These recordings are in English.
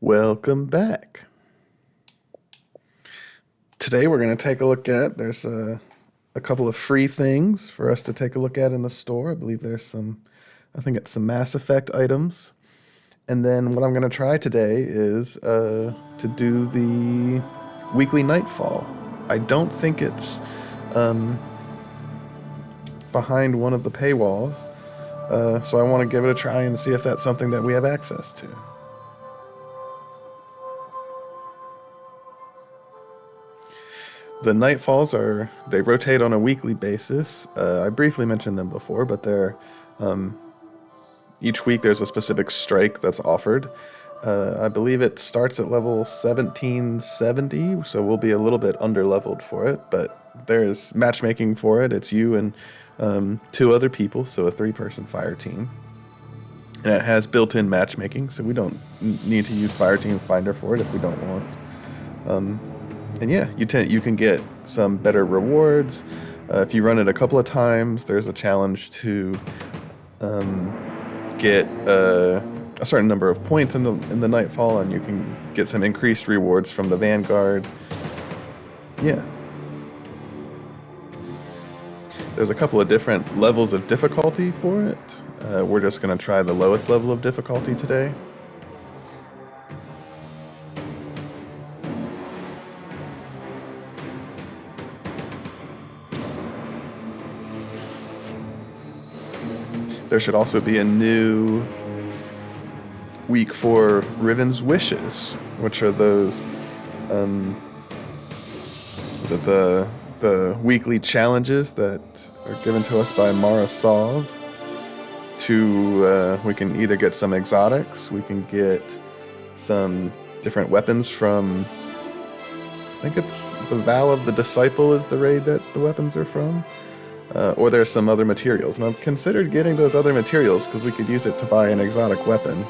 Welcome back. Today we're going to take a look at, there's a couple of free things for us to take a look at in the store. I believe there's I think it's some Mass Effect items. And then what I'm going to try today is to do the weekly Nightfall. I don't think it's um, behind one of the paywalls, so I want to give it a try and see if that's something that we have access to. The Nightfalls they rotate on a weekly basis. I briefly mentioned them before, but um, each week there's a specific strike that's offered. I believe it starts at level 1770, so we'll be a little bit under leveled for it, but there's matchmaking for it. It's you and two other people, so a 3-person fire team. And it has built-in matchmaking, so we don't need to use Fireteam Finder for it if we don't want. And yeah, you can get some better rewards. If you run it a couple of times, there's a challenge to get a certain number of points in the Nightfall, and you can get some increased rewards from the Vanguard. Yeah. There's a couple of different levels of difficulty for it. We're just going to try the lowest level of difficulty today. There should also be a new week for Riven's Wishes, which are those the weekly challenges that are given to us by Mara Sov. We can either get some exotics, we can get some different weapons from, I think it's the Vow of the Disciple is the raid that the weapons are from. Or there's some other materials. And I've considered getting those other materials because we could use it to buy an exotic weapon.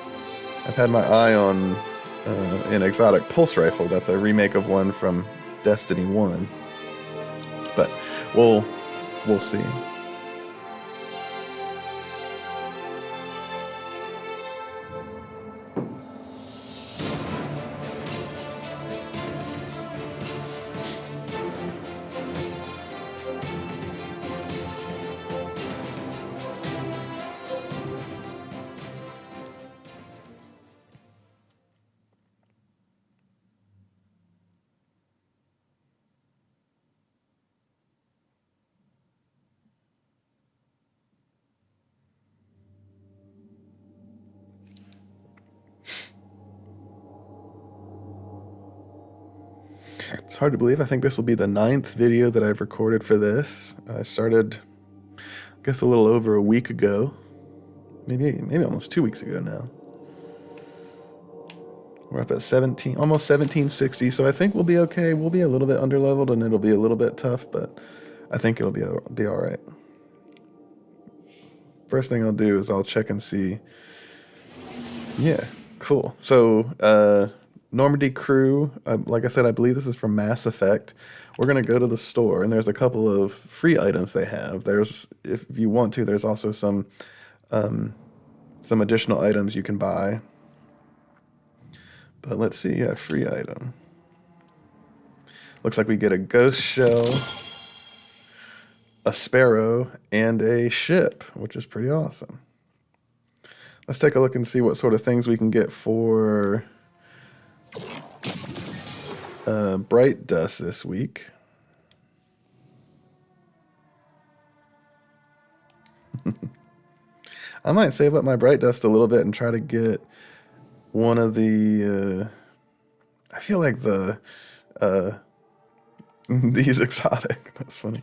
I've had my eye on an exotic pulse rifle. That's a remake of one from Destiny 1. But we'll see. It's hard to believe. I think this will be the 9th video that I've recorded for this. I started, I guess, a little over a week ago. Maybe almost 2 weeks ago now. We're up at 17, almost 1760, so I think we'll be okay. We'll be a little bit underleveled, and it'll be a little bit tough, but I think it'll be all right. First thing I'll do is I'll check and see. Yeah, cool. So, Normandy crew, like I said, I believe this is from Mass Effect. We're gonna go to the store, and there's a couple of free items they have. If you want to, there's also some additional items you can buy. But let's see, yeah, free item. Looks like we get a ghost shell, a sparrow, and a ship, which is pretty awesome. Let's take a look and see what sort of things we can get for Bright Dust this week. I might save up my Bright Dust a little bit and try to get one of the I feel like these exotic, that's funny.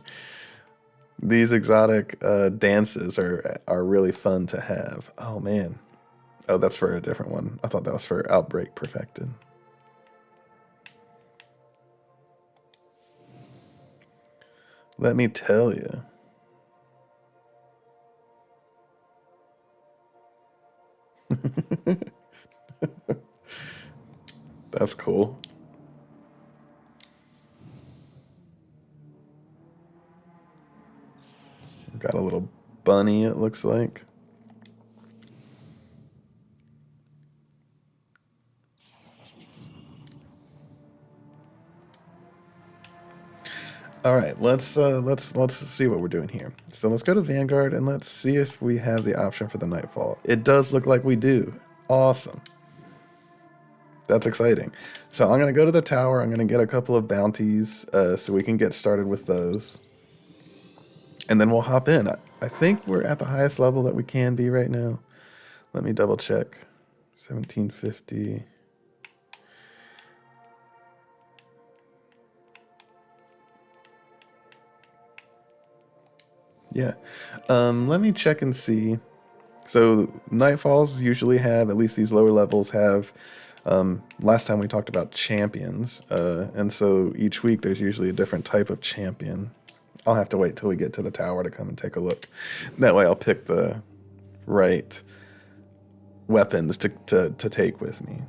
These exotic dances are really fun to have. Oh man. Oh, that's for a different one. I thought that was for Outbreak Perfected. Let me tell you. That's cool. Got a little bunny, it looks like. All right, let's see what we're doing here. So let's go to Vanguard and let's see if we have the option for the Nightfall. It does look like we do. Awesome. That's exciting. So I'm gonna go to the tower. I'm gonna get a couple of bounties so we can get started with those, and then we'll hop in. I think we're at the highest level that we can be right now. Let me double check. 1750. Yeah. Let me check and see. So Nightfalls usually have, at least these lower levels have, last time we talked about champions. And so each week there's usually a different type of champion. I'll have to wait till we get to the tower to come and take a look. That way I'll pick the right weapons to take with me.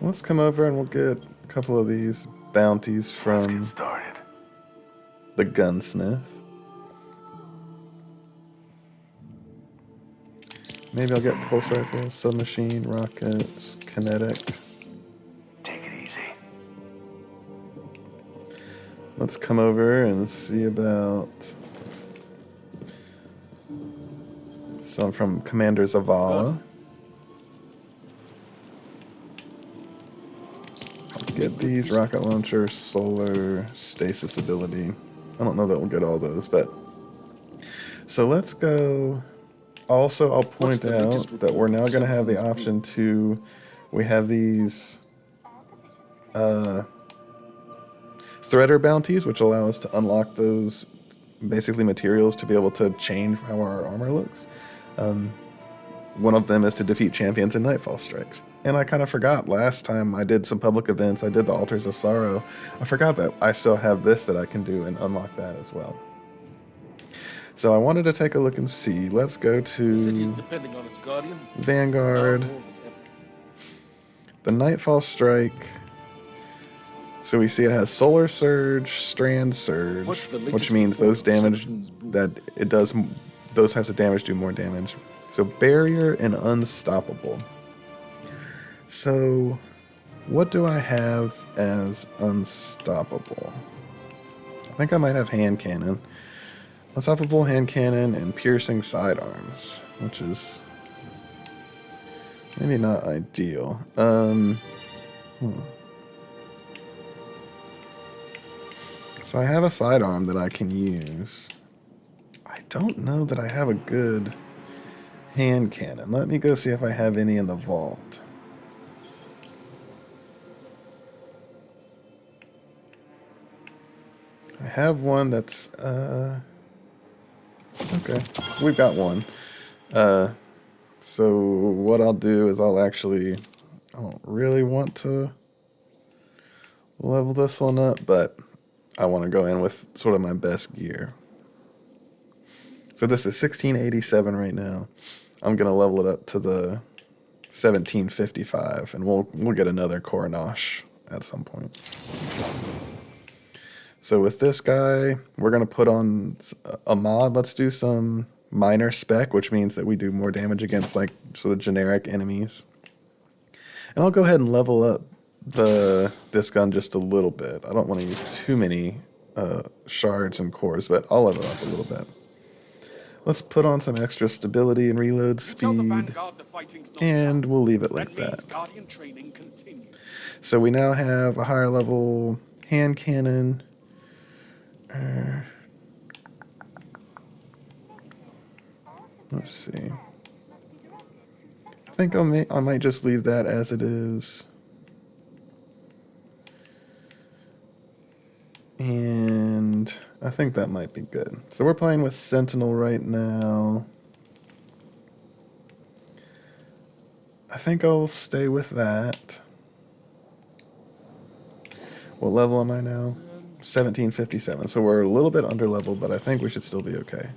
Let's come over and we'll get a couple of these bounties from the gunsmith. Maybe I'll get pulse rifles, submachine, rockets, kinetic. Take it easy. Let's come over and see about some from Commander Zavala. Get these rocket launcher, solar, stasis ability. I don't know that we'll get all those, but so let's go. Also, I'll point out that we're now going to have the option to. We have these threader bounties, which allow us to unlock those basically materials to be able to change how our armor looks. One of them is to defeat champions in Nightfall strikes. And I kind of forgot last time I did some public events, I did the Altars of Sorrow. I forgot that I still have this that I can do and unlock that as well. So I wanted to take a look and see. Let's go to Vanguard. The Nightfall strike. So we see it has Solar Surge, Strand Surge, which means those damage that it does, those types of damage do more damage. So Barrier and Unstoppable. So what do I have as Unstoppable? I think I might have Hand Cannon. Unstoppable Hand Cannon and Piercing Sidearms, which is maybe not ideal. So I have a sidearm that I can use. I don't know that I have a good hand cannon. Let me go see if I have any in the vault. I have one that's, okay, we've got one. So what I'll do is I don't really want to level this one up, but I want to go in with sort of my best gear. So this is 1687 right now. I'm going to level it up to the 1755, and we'll get another Coronash at some point. So with this guy, we're going to put on a mod. Let's do some minor spec, which means that we do more damage against like sort of generic enemies. And I'll go ahead and level up this gun just a little bit. I don't want to use too many shards and cores, but I'll level up a little bit. Let's put on some extra stability and reload speed, and we'll leave it like that. So we now have a higher level hand cannon. Let's see. I think I might just leave that as it is. And I think that might be good. So we're playing with Sentinel right now. I think I'll stay with that. What level am I now? 1757. So we're a little bit under level, but I think we should still be okay.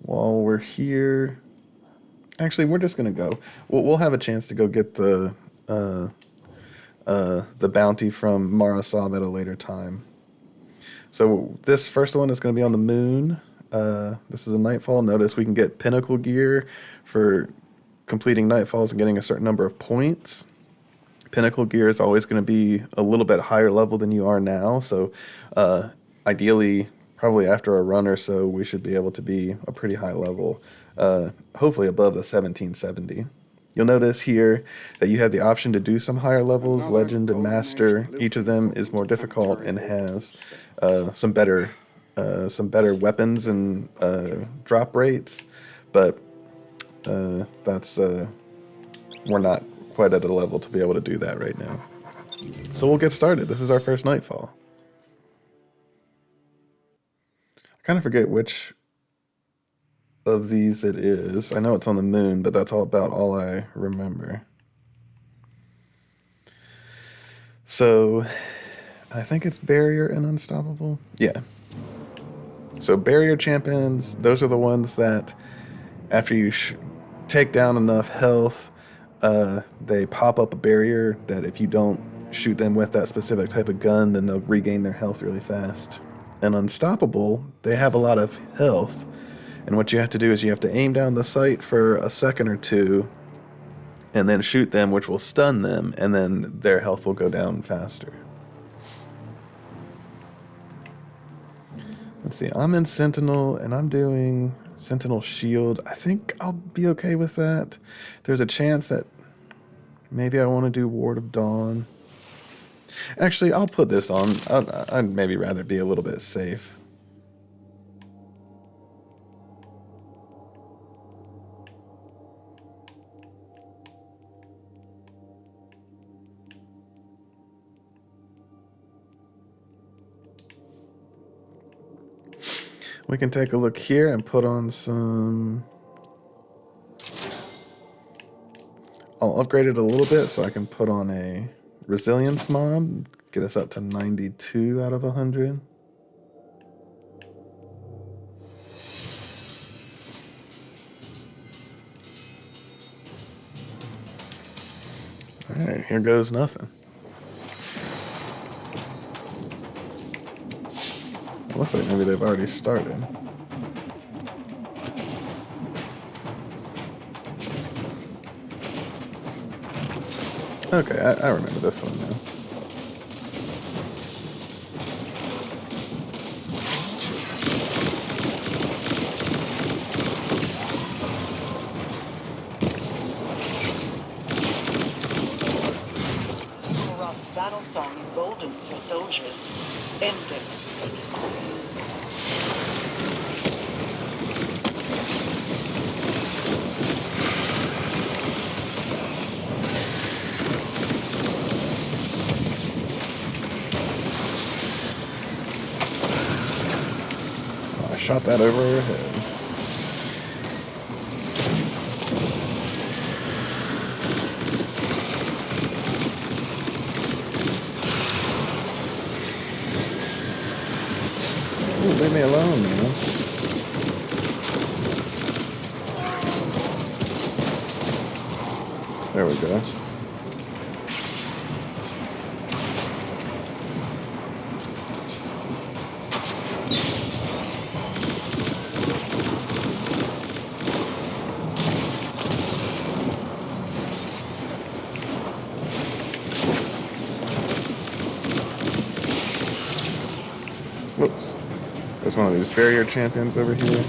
while we're here, actually, we're just gonna go. We'll have a chance to go get the bounty from Marasab at a later time. So this first one is going to be on the moon. This is a Nightfall. Notice we can get pinnacle gear for completing Nightfalls and getting a certain number of points. Pinnacle gear is always going to be a little bit higher level than you are now. So ideally, probably after a run or so, we should be able to be a pretty high level, hopefully above the 1770. You'll notice here that you have the option to do some higher levels, Legend and Master. Each of them is more difficult and has some better weapons and drop rates, but that's we're not quite at a level to be able to do that right now. So we'll get started. This is our first Nightfall. I kind of forget which of these it is. I know it's on the moon, but that's about all I remember. So I think it's Barrier and Unstoppable. Yeah. So Barrier champions, those are the ones that after you take down enough health, they pop up a barrier that if you don't shoot them with that specific type of gun, then they'll regain their health really fast. And Unstoppable, they have a lot of health. And what you have to do is you have to aim down the sight for a second or two and then shoot them, which will stun them, and then their health will go down faster. Let's see, I'm in Sentinel, and I'm doing Sentinel Shield. I think I'll be okay with that. There's a chance that maybe I want to do Ward of Dawn. Actually, I'll put this on. I'd maybe rather be a little bit safe. We can take a look here and put on some... I'll upgrade it a little bit so I can put on a Resilience mod, get us up to 92 out of 100. Alright, here goes nothing. It looks like maybe they've already started. Okay, I remember this one now. Rough battle song emboldens the soldiers. End it. I shot that over her head. Ooh, leave me alone, man. There we go. Whoops. There's one of these barrier champions over here.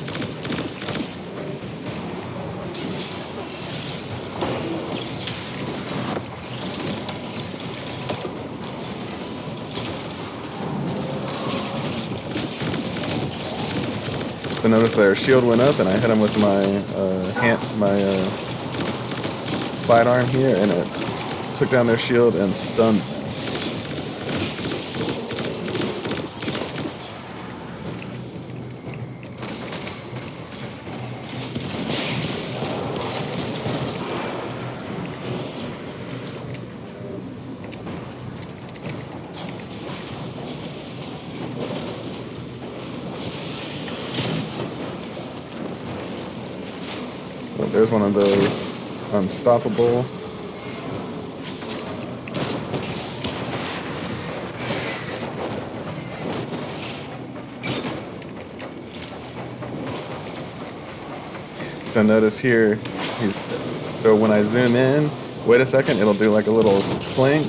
So notice their shield went up, and I hit him with my sidearm here, and it took down their shield and stunned them. There's one of those unstoppable. So notice here, so when I zoom in, wait a second, it'll do like a little clink.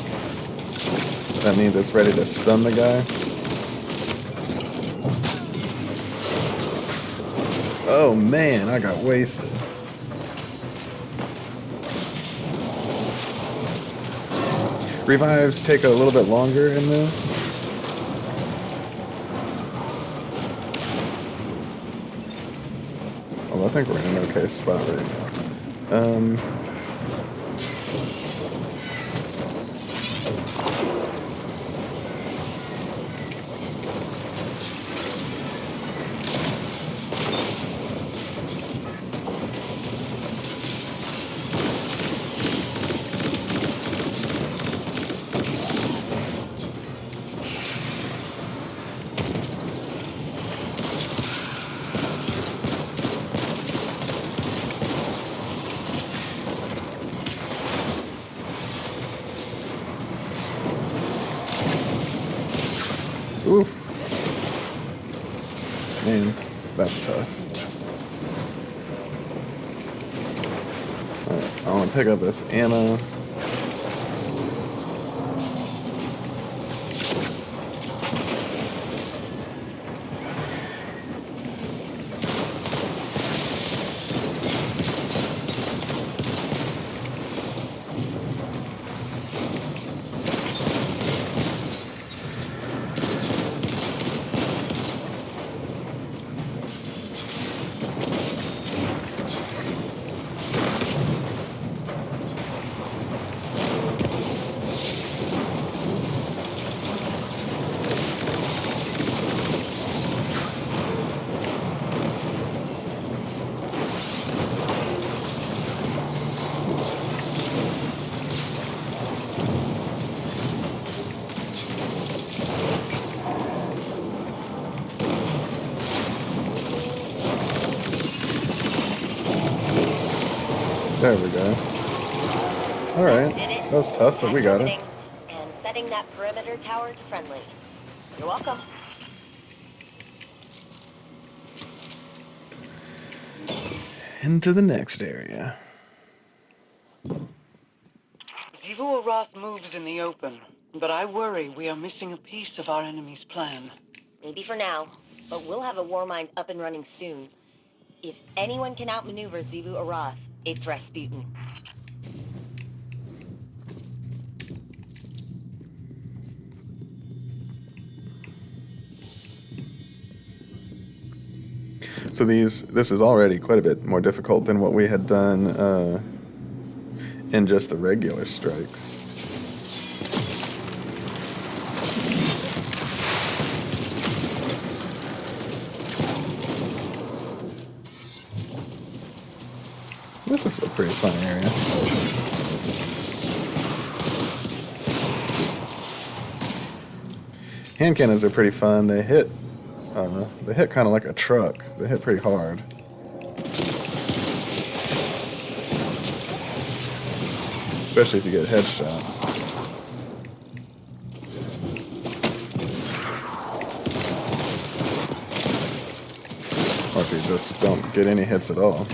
That means it's ready to stun the guy. Oh man, I got wasted. Revives take a little bit longer in this. Well, I think we're in an okay spot right now. Oof. Man, that's tough. Alright, I want to pick up this ammo. There we go. Alright, that was tough, but we got it. And setting that perimeter tower to friendly. You're welcome. Into the next area. Zivu Arath moves in the open, but I worry we are missing a piece of our enemy's plan. Maybe for now, but we'll have a Warmind up and running soon. If anyone can outmaneuver Zivu Arath, it's Rasputin. So this is already quite a bit more difficult than what we had done in just the regular strikes. This is a pretty fun area. Hand cannons are pretty fun. They hit kind of like a truck. They hit pretty hard. Especially if you get headshots. Or if you just don't get any hits at all.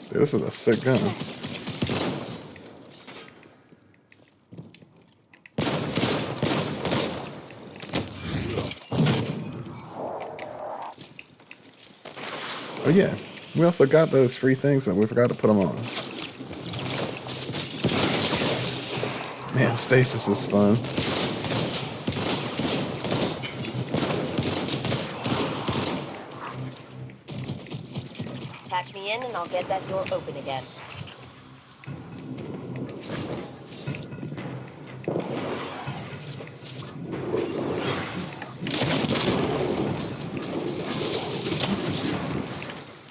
Dude, this is a sick gun. Oh yeah, we also got those free things, but we forgot to put them on. Man, stasis is fun. Patch me in and I'll get that door open again.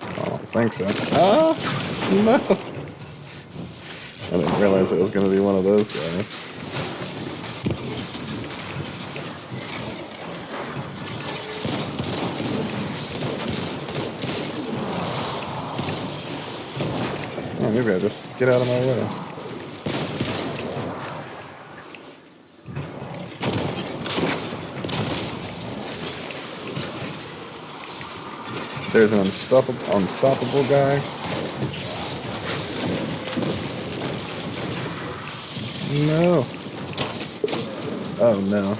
I don't think so. Ah, no. I didn't realize it was going to be one of those guys. Oh, maybe I just get out of my way. There's an unstoppable guy. No. Oh no.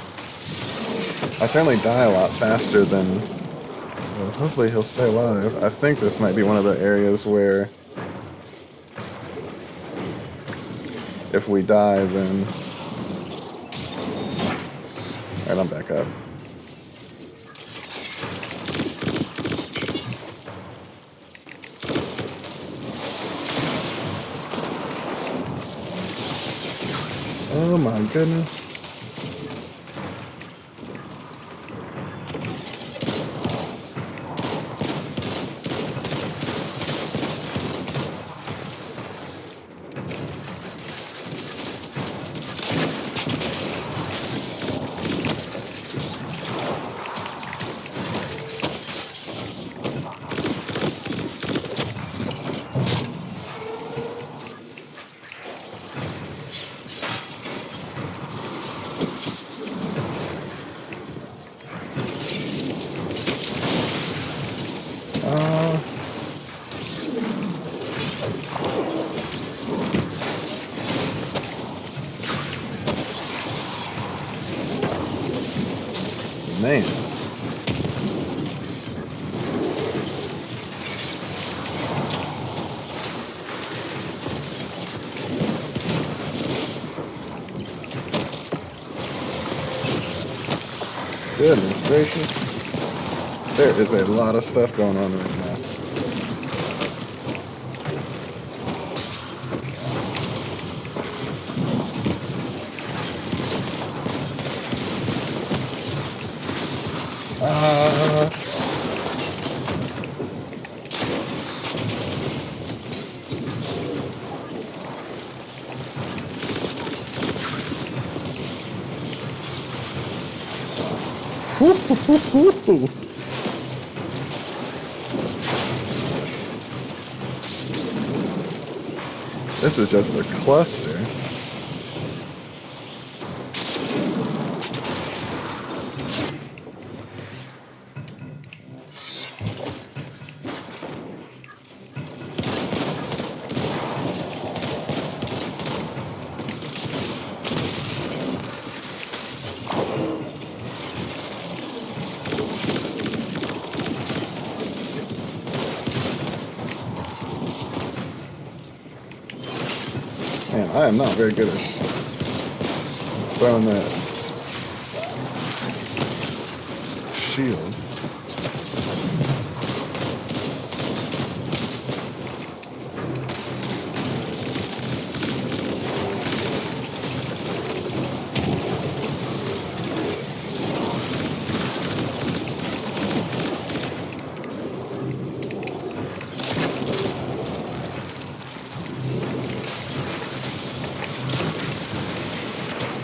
I certainly die a lot faster than... Well, hopefully he'll stay alive. I think this might be one of the areas where if we die, then... Alright, I'm back up. Oh my goodness. Man. Goodness gracious. There is a lot of stuff going on right now. This is just a cluster. Man, I am not very good at throwing that shield.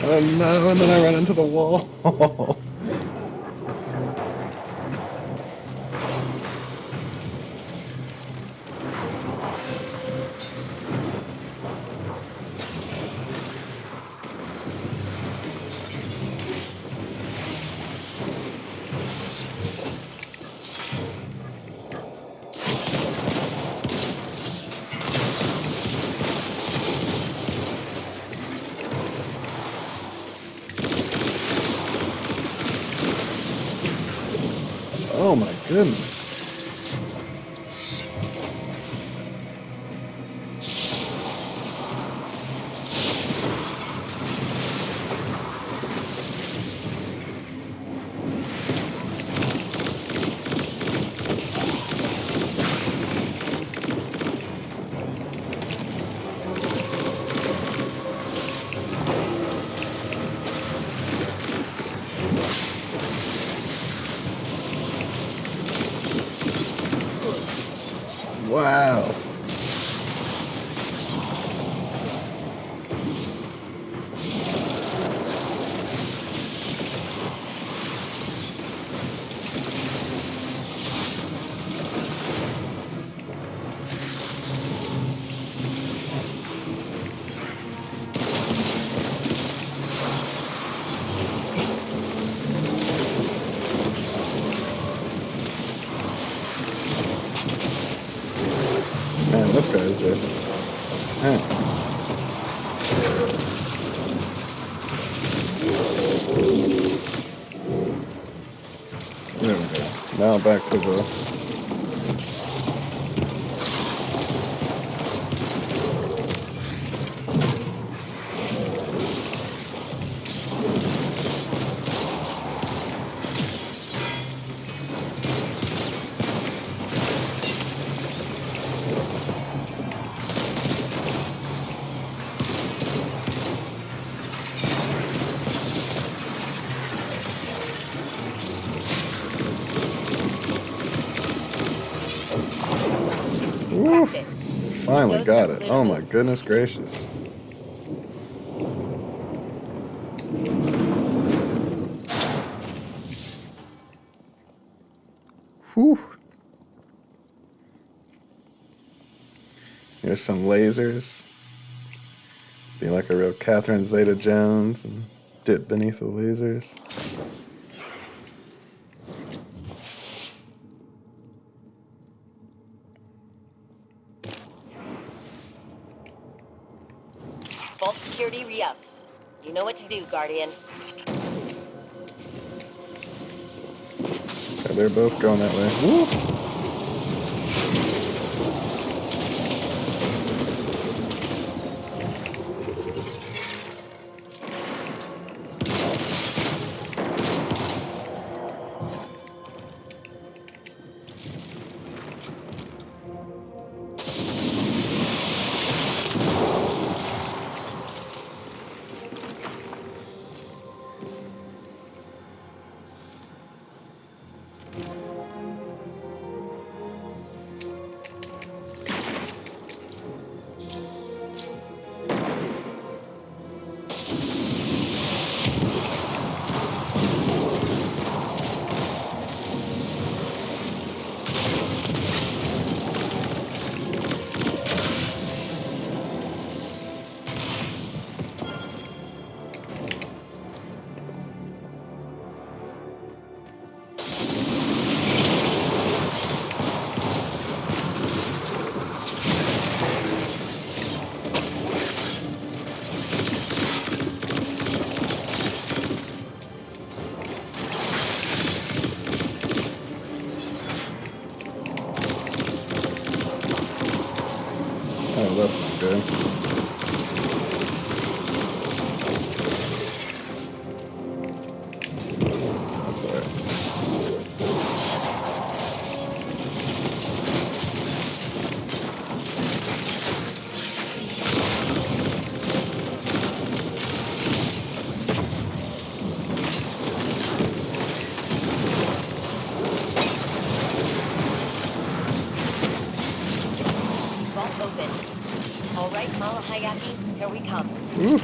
Oh no, and then I run into the wall. Oh my goodness. Wow. guy's just a tank. There we go. Now back to the... Cracked it. Finally Those got are it. Oh my literally- goodness gracious. Whew. Here's some lasers. Be like a real Catherine Zeta-Jones and dip beneath the lasers. Vault security re-up. You know what to do, Guardian. Okay, they're both going that way. Woo. Oh, that's not good. That's alright. Vault open. All right, Mala Hayati, here we come. Oof.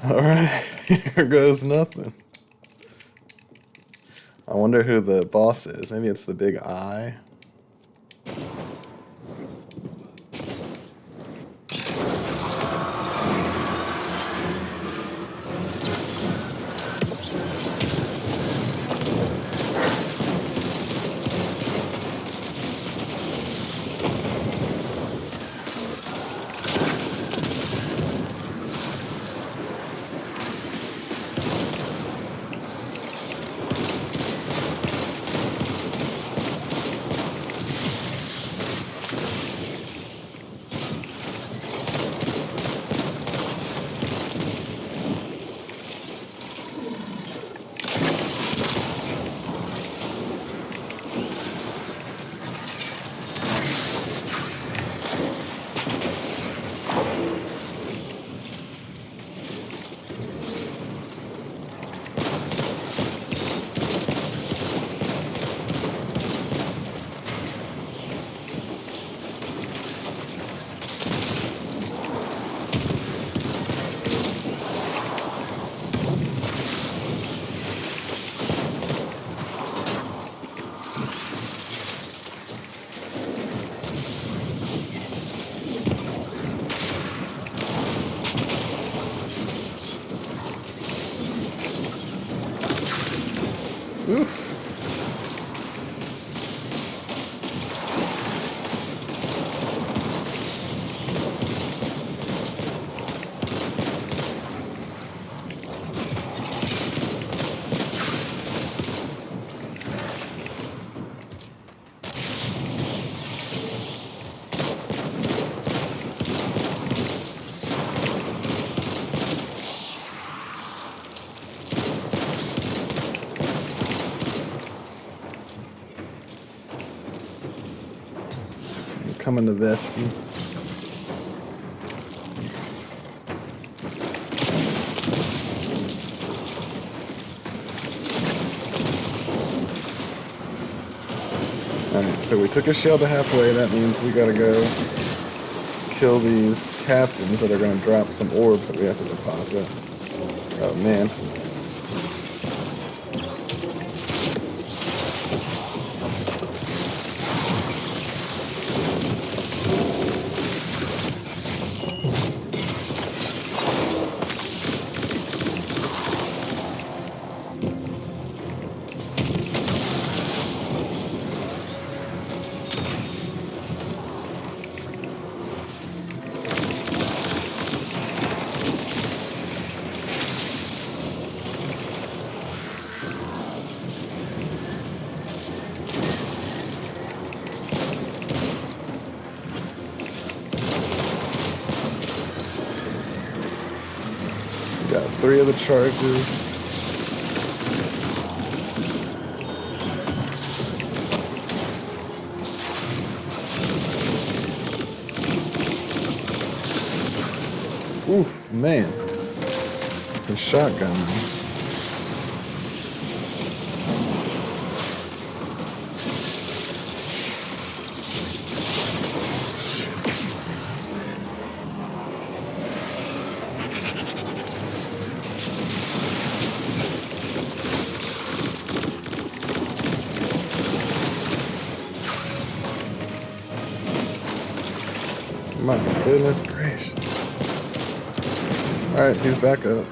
Alright, here goes nothing. I wonder who the boss is. Maybe it's the big eye. Oof. coming to Vesky. Alright, so we took a shell to halfway. That means we gotta go kill these captains that are gonna drop some orbs that we have to deposit. Oh man. Got 3 of the charges. Oof, man. The shotgun. My goodness gracious. Alright, he's back up.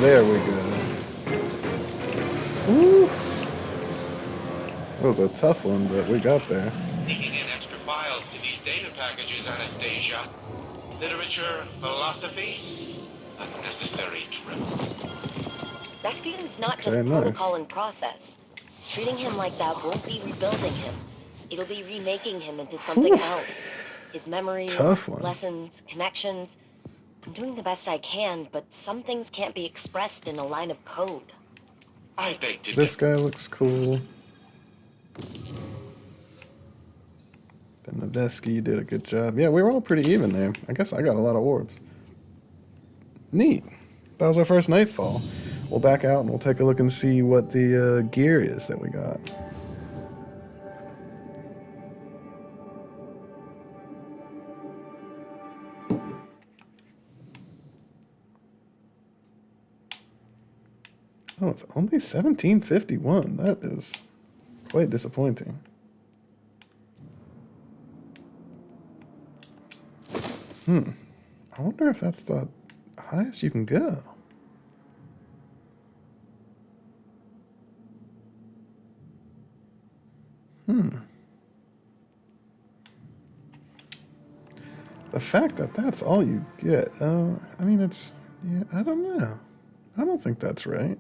There we go. Woo. It was a tough one, but we got there. Digging in extra files to these data packages, Anastasia. Literature, philosophy, a necessary trip. Rescuing's not Okay, just nice. protocol and process. Treating him like that won't be rebuilding him. It'll be remaking him into something else. His memories, Tough one. lessons, connections. I'm doing the best I can, but some things can't be expressed in a line of code. I beg to This differ. guy looks cool. Then the Vesky did a good job. Yeah, we were all pretty even there. I guess I got a lot of orbs. Neat. That was our first Nightfall. We'll back out and we'll take a look and see what the gear is that we got. Oh, it's only 1751. That is quite disappointing. I wonder if that's the highest you can go. The fact that that's all you get, I mean, it's, yeah, I don't know. I don't think that's right.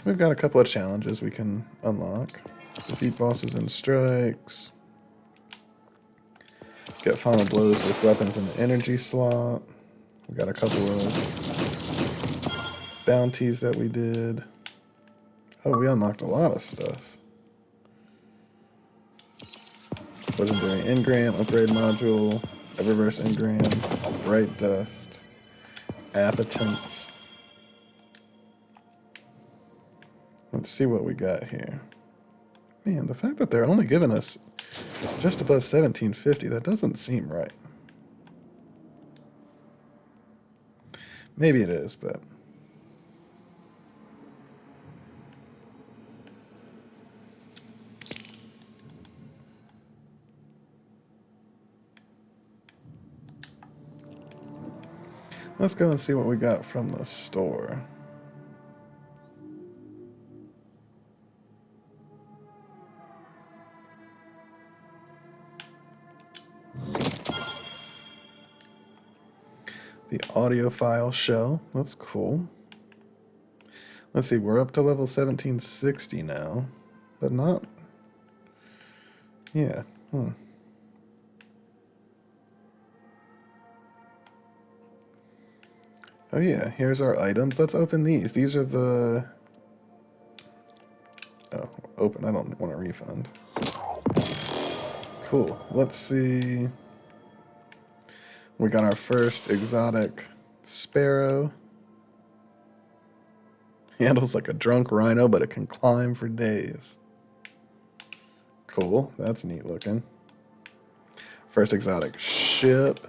We've got a couple of challenges we can unlock. Defeat bosses and strikes. Get final blows with weapons in the energy slot. We got a couple of bounties that we did. Oh, we unlocked a lot of stuff. Legendary engram, upgrade module, Eververse engram, bright dust, appetence. Let's see what we got here. Man, the fact that they're only giving us just above 1750, that doesn't seem right. Maybe it is, but let's go and see what we got from the store. The audiophile shell. That's cool. Let's see, we're up to level 1760 now, but not... Yeah, Oh yeah, here's our items. Let's open these. These are the... Oh, open. I don't want a refund. Cool. Let's see. We got our first exotic sparrow. Handles like a drunk rhino, but it can climb for days. Cool. That's neat looking. First exotic ship.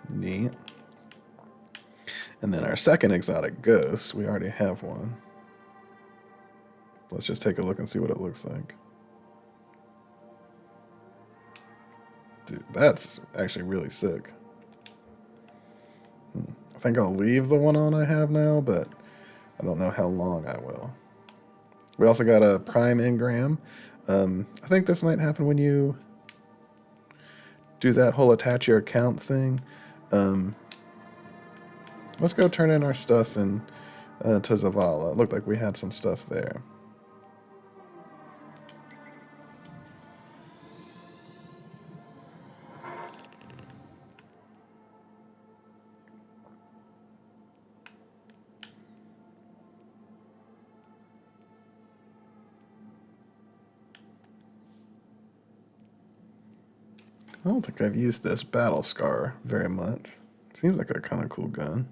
Neat. And then our second exotic ghost. We already have one. Let's just take a look and see what it looks like. Dude, that's actually really sick. I think I'll leave the one on I have now, but I don't know how long I will. We also got a prime engram. I think this might happen when you do that whole attach your account thing. Let's go turn in our stuff to Zavala. It looked like we had some stuff there. I don't think I've used this battle scar very much. Seems like a kind of cool gun.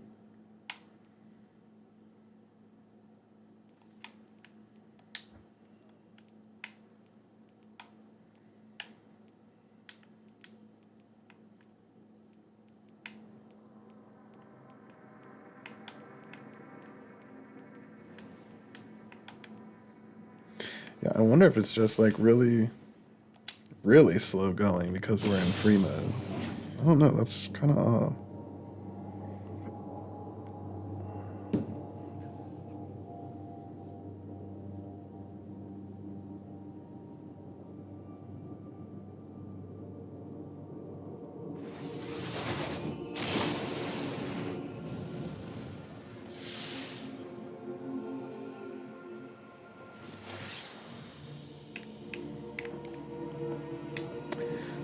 Yeah, I wonder if it's just like really slow going because we're in free mode. I don't know, that's kind of odd.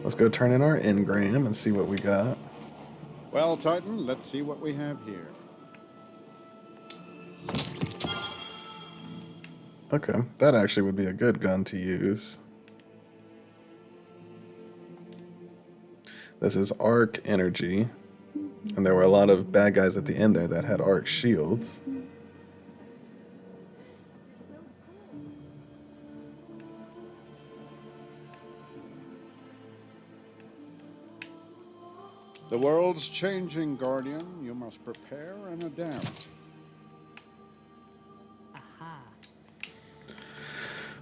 Let's go turn in our engram and see what we got. Well, Titan, let's see what we have here. Okay, that actually would be a good gun to use. This is arc energy, and there were a lot of bad guys at the end there that had arc shields. The world's changing, Guardian. You must prepare and adapt.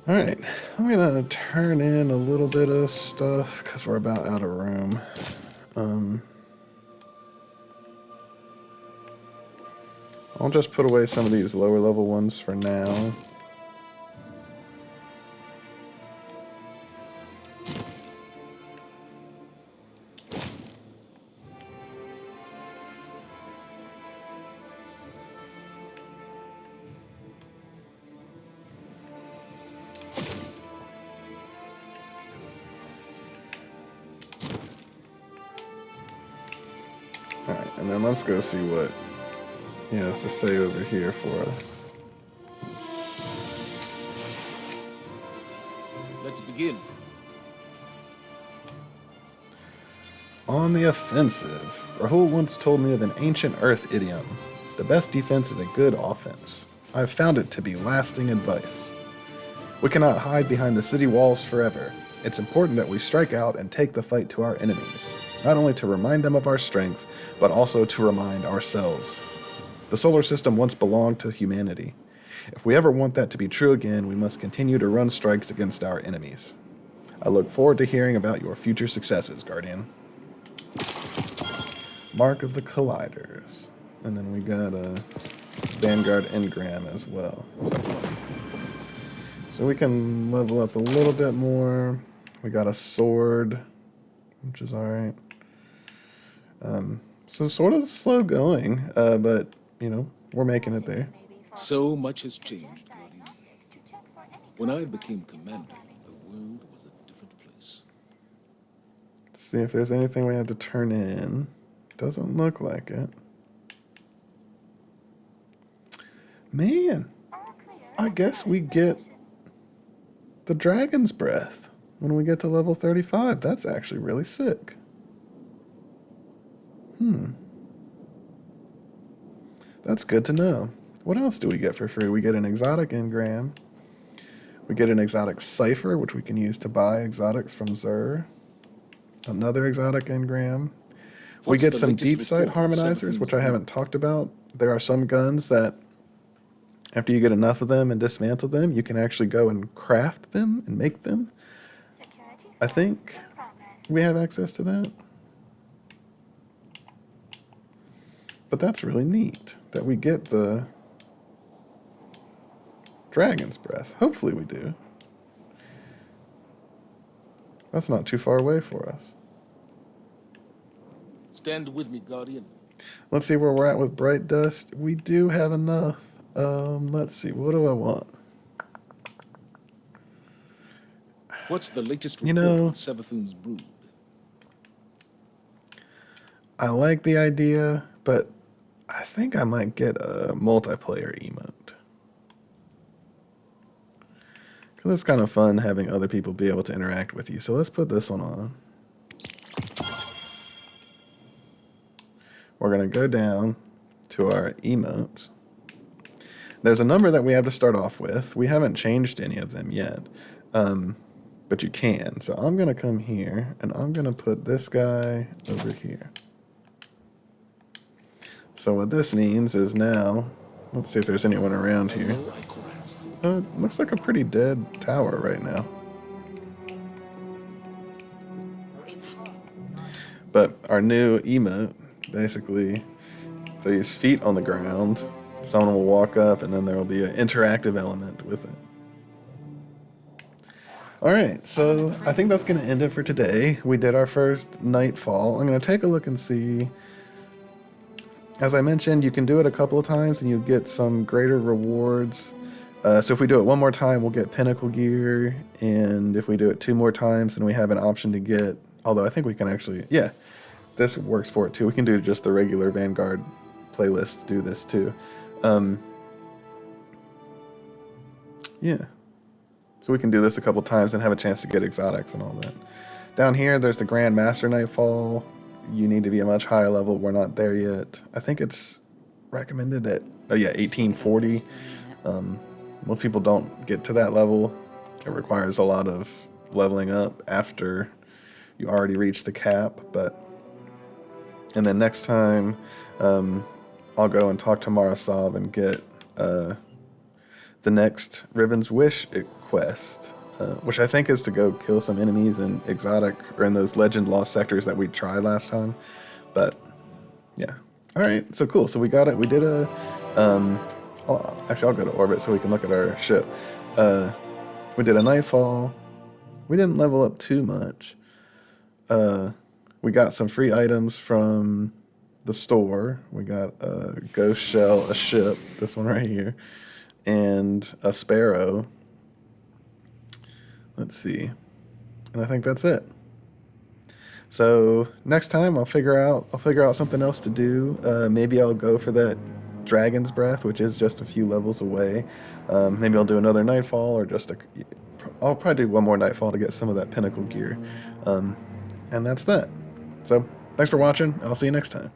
Alright, I'm gonna turn in a little bit of stuff because we're about out of room. I'll just put away some of these lower level ones for now. Alright, and then let's go see what he has to say over here for us. Let's begin. On the offensive. Rahul once told me of an ancient Earth idiom. The best defense is a good offense. I've found it to be lasting advice. We cannot hide behind the city walls forever. It's important that we strike out and take the fight to our enemies, not only to remind them of our strength, but also to remind ourselves. The solar system once belonged to humanity. If we ever want that to be true again, we must continue to run strikes against our enemies. I look forward to hearing about your future successes, Guardian. Mark of the Colliders. And then we got a Vanguard engram as well. So we can level up a little bit more. We got a sword, which is alright. So sort of slow going, but, you know, we're making it there. So much has changed, Guardian. When I became commander, the world was a different place. Let's see if there's anything we have to turn in. Doesn't look like it. Man, I guess we get the Dragon's Breath when we get to level 35. That's actually really sick. That's good to know. What else do we get for free? We get an exotic engram. We get an exotic cipher, which we can use to buy exotics from Xur. Another exotic engram. We get some deep sight harmonizers, which I haven't talked about. There are some guns that, after you get enough of them and dismantle them, you can actually go and craft them and make them. I think we have access to that. But that's really neat that we get the Dragon's Breath. Hopefully we do. That's not too far away for us. Stand with me, Guardian. Let's see where we're at with Bright Dust. We do have enough. Let's see. What do I want? What's the latest You report know, on Savathun's brood? I like the idea, but I think I might get a multiplayer emote. Because it's kind of fun having other people be able to interact with you. So let's put this one on. We're going to go down to our emotes. There's a number that we have to start off with. We haven't changed any of them yet. But you can. So I'm going to come here, and I'm going to put this guy over here. So what this means is now, let's see if there's anyone around here. Looks like a pretty dead tower right now. But our new emote, basically, these feet on the ground, someone will walk up and then there will be an interactive element with it. Alright, so I think that's going to end it for today. We did our first Nightfall. I'm going to take a look and see. As I mentioned, you can do it a couple of times and you get some greater rewards. So if we do it one more time, we'll get Pinnacle Gear. And if we do it 2 more times, then we have an option to get... Although I think we can actually... Yeah, this works for it too. We can do just the regular Vanguard playlist, do this too. Yeah. So we can do this a couple times and have a chance to get exotics and all that. Down here, there's the Grand Master Nightfall. You need to be a much higher level. We're not there yet. I think it's recommended at, 1840. Most people don't get to that level. It requires a lot of leveling up after you already reach the cap, but And then next time, I'll go and talk to Marasov and get the next Riven's Wish quest, which I think is to go kill some enemies in exotic or in those legend lost sectors that we tried last time. But yeah, all right, so cool. So we got it. We did a actually I'll go to orbit so we can look at our ship. We did a Nightfall. We didn't level up too much. We got some free items from the store. We got a ghost shell, a ship, this one right here, and a sparrow. Let's see. And I think that's it. So next time I'll figure out something else to do. Maybe I'll go for that Dragon's Breath, which is just a few levels away. Maybe I'll do another Nightfall, or I'll probably do one more Nightfall to get some of that pinnacle gear. And that's that. So thanks for watching. I'll see you next time.